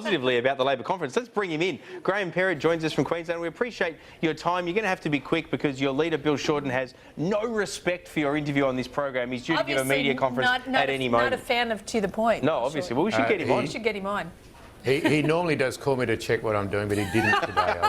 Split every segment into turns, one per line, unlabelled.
positively about the Labor conference. Let's bring him in. Graham Perrett joins us from Queensland. We appreciate your time. You're going to have to be quick because your leader, Bill Shorten, has no respect for your interview on this program. He's due to give a media conference at any moment.
Not a fan of To The Point.
No, obviously. Well, we should get him on.
We should get him on.
He normally does call me to check what I'm doing, but he didn't today.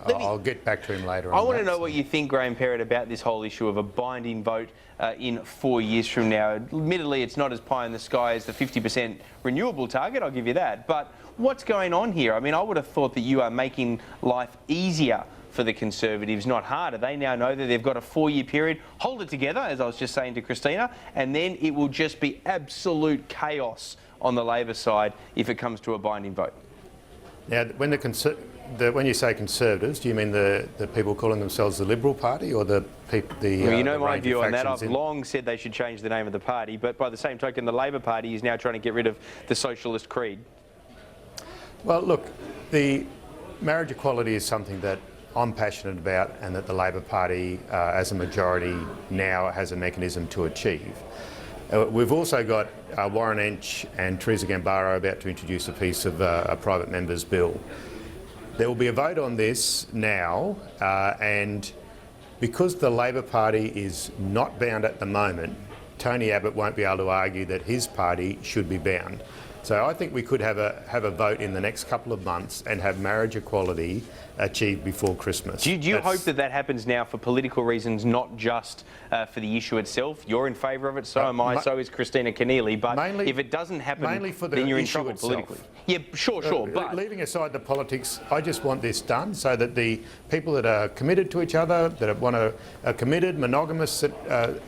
I'll get back to him later on.
I want to know what you think, Graham Perrett, about this whole issue of a binding vote in 4 years from now. Admittedly, it's not as pie in the sky as the 50% renewable target, I'll give you that. But what's going on here? I mean, I would have thought that you are making life easier for the Conservatives, not harder. They now know that they've got a 4-year period. Hold it together, as I was just saying to Christina, and then it will just be absolute chaos on the Labor side if it comes to a binding vote.
Now, when you say Conservatives, do you mean the people calling themselves the Liberal Party or the people? Well,
you know my view on that. I've long said they should change the name of the party, but by the same token, the Labor Party is now trying to get rid of the socialist creed.
Well, look, the marriage equality is something that I'm passionate about and that the Labor Party, as a majority, now has a mechanism to achieve. We've also got Warren Entsch and Teresa Gambaro about to introduce a piece of a private member's bill. There will be a vote on this now, and because the Labor Party is not bound at the moment, Tony Abbott won't be able to argue that his party should be bound. So I think we could have a vote in the next couple of months and have marriage equality achieved before Christmas.
Do you hope that happens now for political reasons, not just for the issue itself? You're in favour of it, so am I, so is Christina Keneally. But if it doesn't happen, then you're in trouble politically. Yeah, sure. But
leaving aside the politics, I just want this done so that the people that are committed to each other, that want a committed, monogamous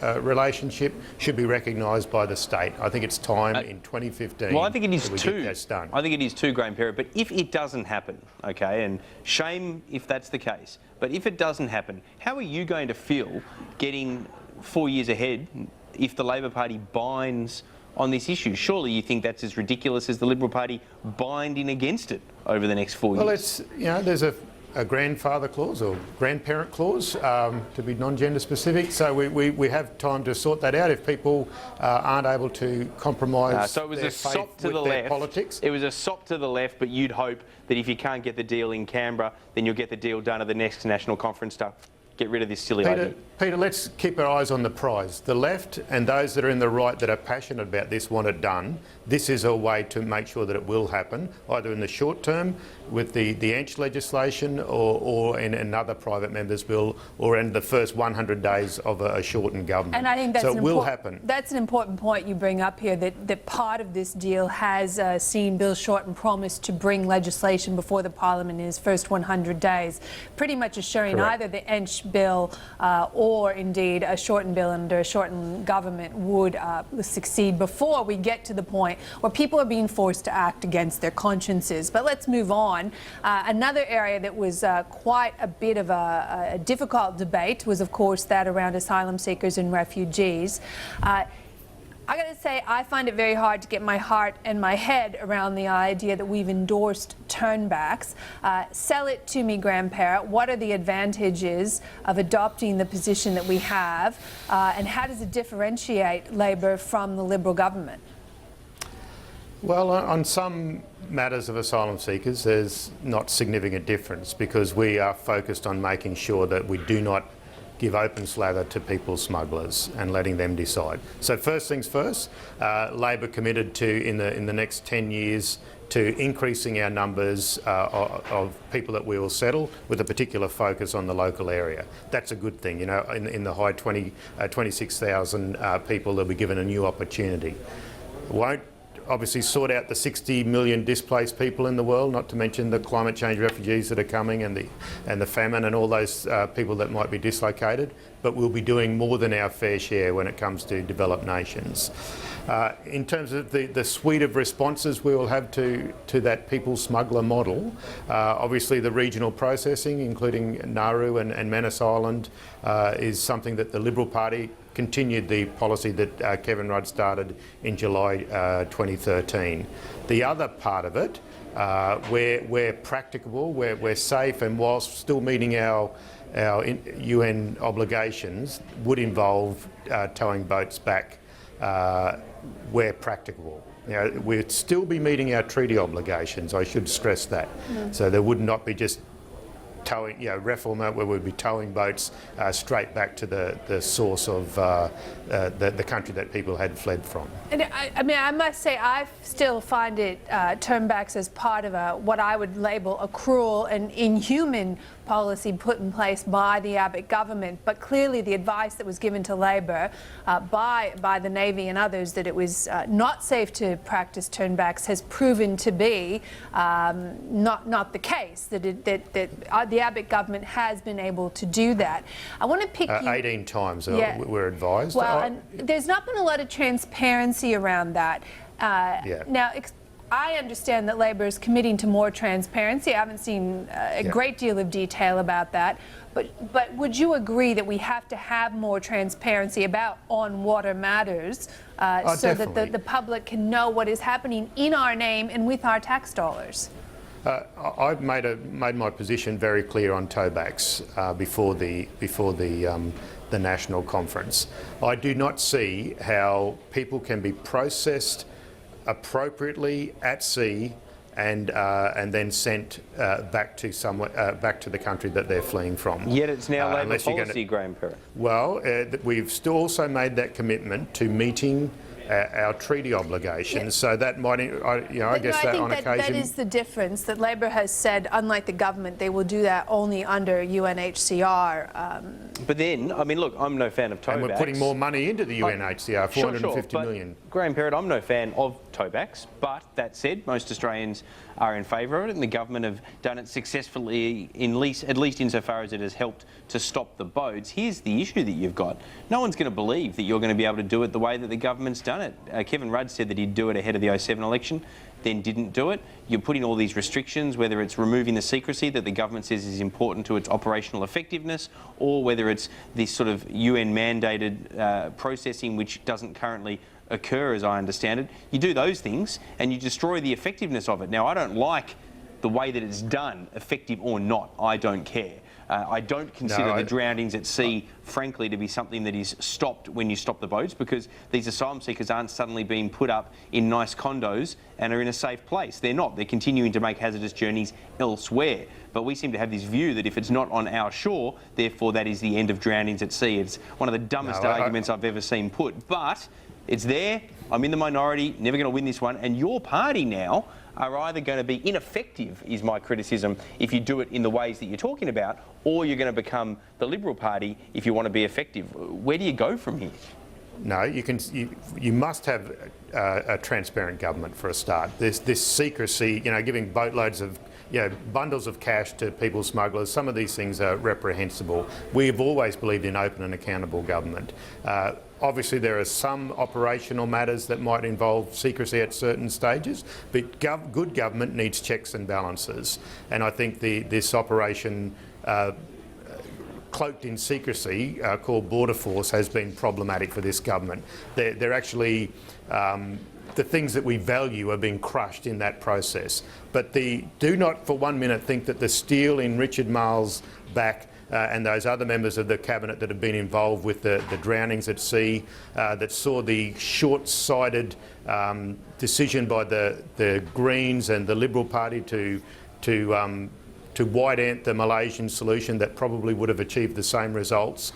relationship, should be recognised by the state. I think it's time in 2015.
Well, I think it is too.
Done.
I think it is too, Graham Perrett. But if it doesn't happen, okay, and shame if that's the case, but if it doesn't happen, how are you going to feel getting 4 years ahead if the Labor Party binds on this issue? Surely you think that's as ridiculous as the Liberal Party binding against it over the next 4 years?
Well, it's, there's a grandfather clause or grandparent clause, to be non-gender specific. So we have time to sort that out if people aren't able to compromise
so it was
their
a sop
faith
to
with
the
their
left.
politics.
It was a sop to the left, but you'd hope that if you can't get the deal in Canberra, then you'll get the deal done at the next national conference to get rid of this silly idea.
Peter, let's keep our eyes on the prize. The left and those that are in the right that are passionate about this want it done. This is a way to make sure that it will happen, either in the short term with the Entsch legislation or in another private member's bill or in the first 100 days of a shortened government.
And I think that's
it will happen.
That's an important point you bring up here, that part of this deal has seen Bill Shorten promise to bring legislation before the Parliament in his first 100 days, pretty much assuring either the Entsch bill or indeed a shortened bill under a shortened government would succeed before we get to the point where people are being forced to act against their consciences. But let's move on. Another area that was quite a bit of a difficult debate was, of course, that around asylum seekers and refugees. I got to say, I find it very hard to get my heart and my head around the idea that we've endorsed turnbacks. Sell it to me, Graham Perrett. What are the advantages of adopting the position that we have, and how does it differentiate Labor from the Liberal government?
Well, on some matters of asylum seekers, there's not significant difference because we are focused on making sure that we do not give open slather to people smugglers and letting them decide. So first things first, Labor committed to in the next 10 years to increasing our numbers of people that we will settle with a particular focus on the local area. That's a good thing, in the high 26,000 people that will be given a new opportunity. Won't obviously sort out the 60 million displaced people in the world, not to mention the climate change refugees that are coming and the famine and all those people that might be dislocated, but we'll be doing more than our fair share when it comes to developed nations. In terms of the suite of responses we will have to that people smuggler model, obviously the regional processing, including Nauru and Manus Island, is something that the Liberal Party continued the policy that Kevin Rudd started in July 2013. The other part of it, where practicable, where we're safe and whilst still meeting our UN obligations, would involve towing boats back where practicable. we'd still be meeting our treaty obligations. I should stress that. So there would not be just towing, refoulement where we'd be towing boats straight back to the source of the country that people had fled from.
And I must say, I still find it turnbacks as part of what I would label a cruel and inhuman policy put in place by the Abbott government. But clearly the advice that was given to Labor by the Navy and others that it was not safe to practice turnbacks has proven to be not the case, that the Abbott government has been able to do that. I want to pick you...
18 times we're advised.
Well, and there's not been a lot of transparency around that. Now, I understand that Labor is committing to more transparency. I haven't seen a great deal of detail about that. But would you agree that we have to have more transparency about on-water matters so that the public can know what is happening in our name and with our tax dollars?
I've made my position very clear on towbacks before the national conference. I do not see how people can be processed appropriately at sea and then sent back to the country that they're fleeing from.
Yet it's now Labor policy, Graham Perrett.
Well, we've still also made that commitment to meeting our treaty obligations, so that might, I guess that on occasion...
that is the difference, that Labor has said, unlike the government, they will do that only under UNHCR.
But then, I mean, look, I'm no fan of towbacks.
And we're putting more money into the UNHCR, 450 million.
Graham Perrett, I'm no fan of towbacks, but that said, most Australians are in favour of it, and the government have done it successfully, at least insofar as it has helped to stop the boats. Here's the issue that you've got. No one's going to believe that you're going to be able to do it the way that the government's done it. Kevin Rudd said that he'd do it ahead of the 07 election, then didn't do it. You're putting all these restrictions, whether it's removing the secrecy that the government says is important to its operational effectiveness, or whether it's this sort of UN-mandated processing which doesn't currently occur, as I understand it. You do those things and you destroy the effectiveness of it. Now, I don't like the way that it's done, effective or not. I don't care. I don't consider the drownings at sea, frankly, to be something that is stopped when you stop the boats, because these asylum seekers aren't suddenly being put up in nice condos and are in a safe place. They're not. They're continuing to make hazardous journeys elsewhere. But we seem to have this view that if it's not on our shore, therefore that is the end of drownings at sea. It's one of the dumbest arguments I've ever seen put. But it's there. I'm in the minority, never going to win this one. And your party now are either going to be ineffective, is my criticism, if you do it in the ways that you're talking about, or you're going to become the Liberal Party if you want to be effective. Where do you go from here?
No, you must have a transparent government for a start. This secrecy, giving boatloads of bundles of cash to people smugglers, some of these things are reprehensible. We've always believed in open and accountable government. Obviously, there are some operational matters that might involve secrecy at certain stages, but good government needs checks and balances. And I think this operation cloaked in secrecy called Border Force has been problematic for this government. They're actually... the things that we value are being crushed in that process. But do not for 1 minute think that the steel in Richard Marles' back and those other members of the cabinet that have been involved with the drownings at sea, that saw the short-sighted decision by the Greens and the Liberal Party to white ant the Malaysian solution that probably would have achieved the same results.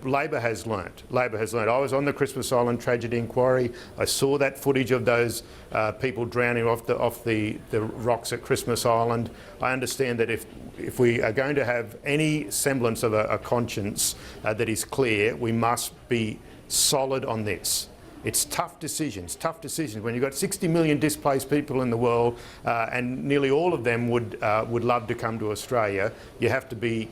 Labor has learnt. I was on the Christmas Island tragedy inquiry. I saw that footage of those people drowning off the rocks at Christmas Island. I understand that if we are going to have any semblance of a conscience that is clear, we must be solid on this. It's tough decisions. When you've got 60 million displaced people in the world and nearly all of them would love to come to Australia, you have to be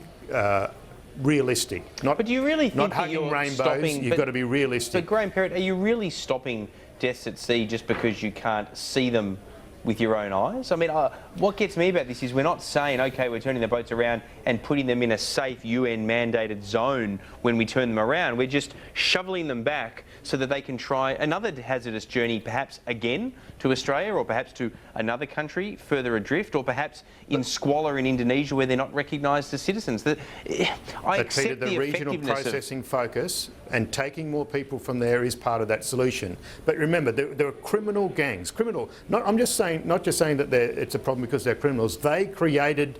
realistic.
But do you really think
not
that
hugging
you're
rainbows,
stopping...
you've got to be realistic.
But Graham Perrett, are you really stopping deaths at sea just because you can't see them with your own eyes? I mean, what gets me about this is we're not saying, OK, we're turning the boats around and putting them in a safe UN-mandated zone when we turn them around. We're just shoveling them back so that they can try another hazardous journey, perhaps again to Australia, or perhaps to another country further adrift, or perhaps in squalor in Indonesia where they're not recognised as citizens. I
But
accept
Peter, the
the
regional
effectiveness of...
processing focus and taking more people from there is part of that solution. But remember, there are criminal gangs. I'm just saying, not just saying that it's a problem because they're criminals. They created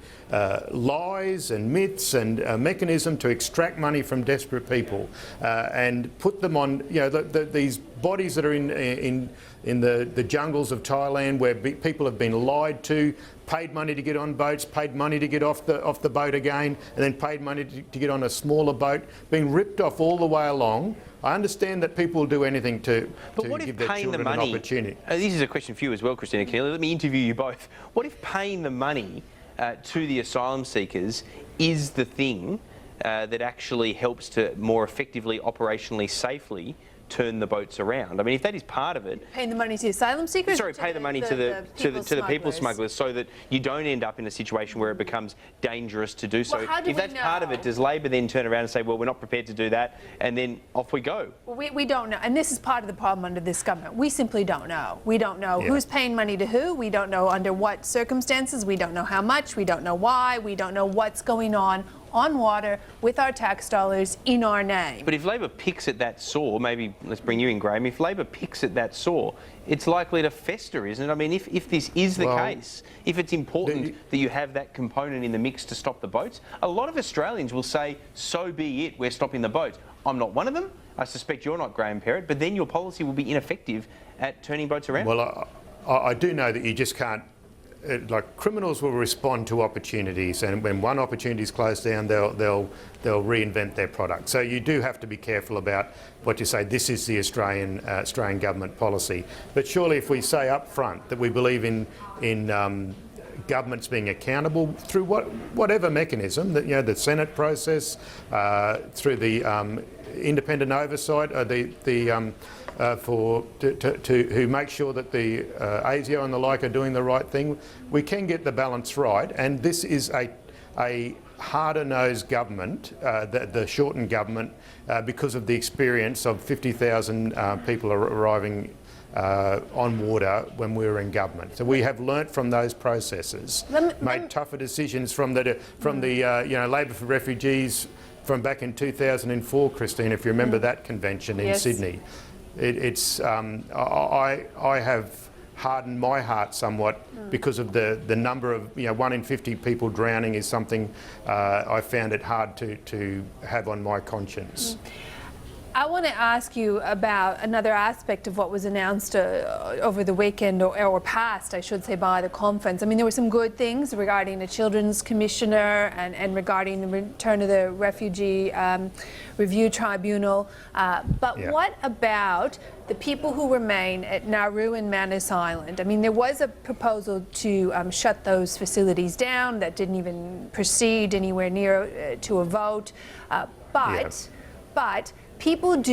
lies and myths and a mechanism to extract money from desperate people and put them on, these bodies that are in the jungles of Thailand where people have been lied to, paid money to get on boats, paid money to get off the boat again, and then paid money to get on a smaller boat, being ripped off all the way along. I understand that people will do anything to give their children an opportunity.
This is a question for you as well, Christina Keneally. Let me interview you both. What if paying the money to the asylum seekers is the thing that actually helps to more effectively, operationally, safely turn the boats around? I mean, if that is part of it...
Paying the money to asylum seekers?
Sorry, pay the money to the people smugglers so that you don't end up in a situation where it becomes dangerous to do so.
Well,
if that's part of it, does Labor then turn around and say, well, we're not prepared to do that, and then off we go?
Well, we don't know. And this is part of the problem under this government. We simply don't know. We don't know who's paying money to who. We don't know under what circumstances. We don't know how much. We don't know why. We don't know what's going on water with our tax dollars in our name.
But if Labor picks at that sore, maybe let's bring you in, Graham, if Labor picks at that sore, it's likely to fester, isn't it? I mean, if this is the case, if it's important that you have that component in the mix to stop the boats, a lot of Australians will say, so be it, we're stopping the boats. I'm not one of them. I suspect you're not, Graham Perrett, but then your policy will be ineffective at turning boats around.
Well, I do know that you just can't... criminals will respond to opportunities, and when one opportunity is closed down, they'll reinvent their product. So you do have to be careful about what you say. This is the Australian government policy. But surely, if we say up front that we believe in governments being accountable through whatever mechanism, that the Senate process, through the independent oversight, who make sure that the ASIO and the like are doing the right thing, we can get the balance right. And this is a harder-nosed government, the Shorten government, because of the experience of 50,000 people arriving on water when we were in government. So we have learnt from those processes, made tougher decisions from the Labor for Refugees from back in 2004, Christine, if you remember that convention in Sydney. I have hardened my heart somewhat because of the number of, 1 in 50 people drowning is something I found it hard to have on my conscience.
I want to ask you about another aspect of what was announced over the weekend, or passed, I should say, by the conference. I mean, there were some good things regarding the Children's Commissioner and regarding the return of the Refugee Review Tribunal. But what about the people who remain at Nauru and Manus Island? I mean, there was a proposal to shut those facilities down that didn't even proceed anywhere near to a vote. But people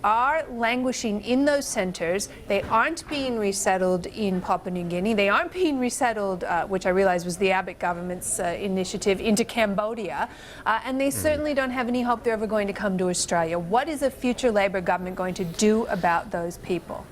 are languishing in those centres. They aren't being resettled in Papua New Guinea. They aren't being resettled, which I realise was the Abbott government's initiative, into Cambodia. And they certainly don't have any hope they're ever going to come to Australia. What is a future Labor government going to do about those people?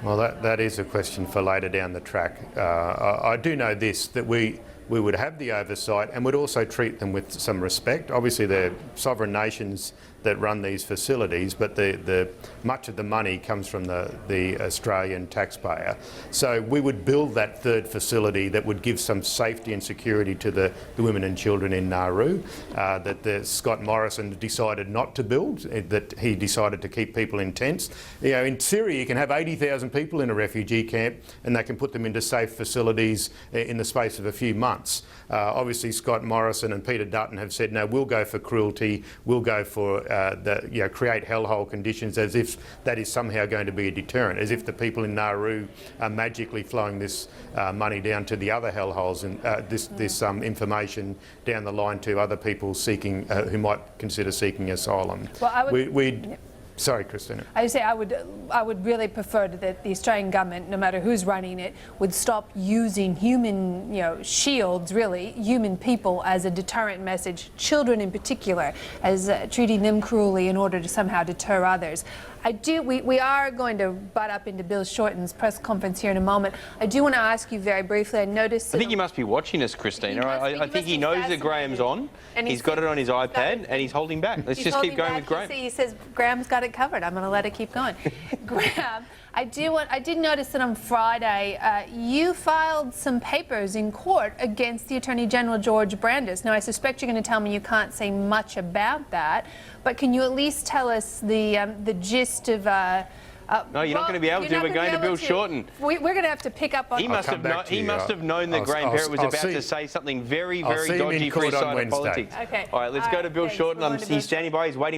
Well, that is a question for later down the track. I do know this, that we would have the oversight and would also treat them with some respect. Obviously, they're sovereign nations that run these facilities, but the much of the money comes from the Australian taxpayer. So we would build that third facility that would give some safety and security to the women and children in Nauru, that Scott Morrison decided not to build, that he decided to keep people in tents. In Syria, you can have 80,000 people in a refugee camp and they can put them into safe facilities in the space of a few months. Obviously, Scott Morrison and Peter Dutton have said, no, we'll go for cruelty, we'll go for create hellhole conditions, as if that is somehow going to be a deterrent, as if the people in Nauru are magically flowing this money down to the other hellholes and this information down the line to other people seeking, who might consider seeking asylum.
Well,
Sorry, Christina.
I say I would really prefer that the Australian government, no matter who's running it, would stop using human, shields, really, human people as a deterrent message, children in particular, as treating them cruelly in order to somehow deter others. We are going to butt up into Bill Shorten's press conference here in a moment. I do want to ask you very briefly, I noticed...
I think you must be watching us, Christina. I think he knows that Graham's on.
And
he's got it on his iPad and he's holding back. Let's just keep going with Graham.
He says Graham's got it covered. I'm going to let it keep going. Graham, I did notice that on Friday you filed some papers in court against the Attorney General George Brandis. Now I suspect you're going to tell me you can't say much about that, but can you at least tell us the gist of?
No, you're not going to be able to. We're going to Bill Shorten.
We're going to have to pick up on.
He must have known that Graham Perrett was about to say something very, very dodgy for his side of politics.
Okay.
All right, let's go to Bill Shorten. He's standing by. He's waiting.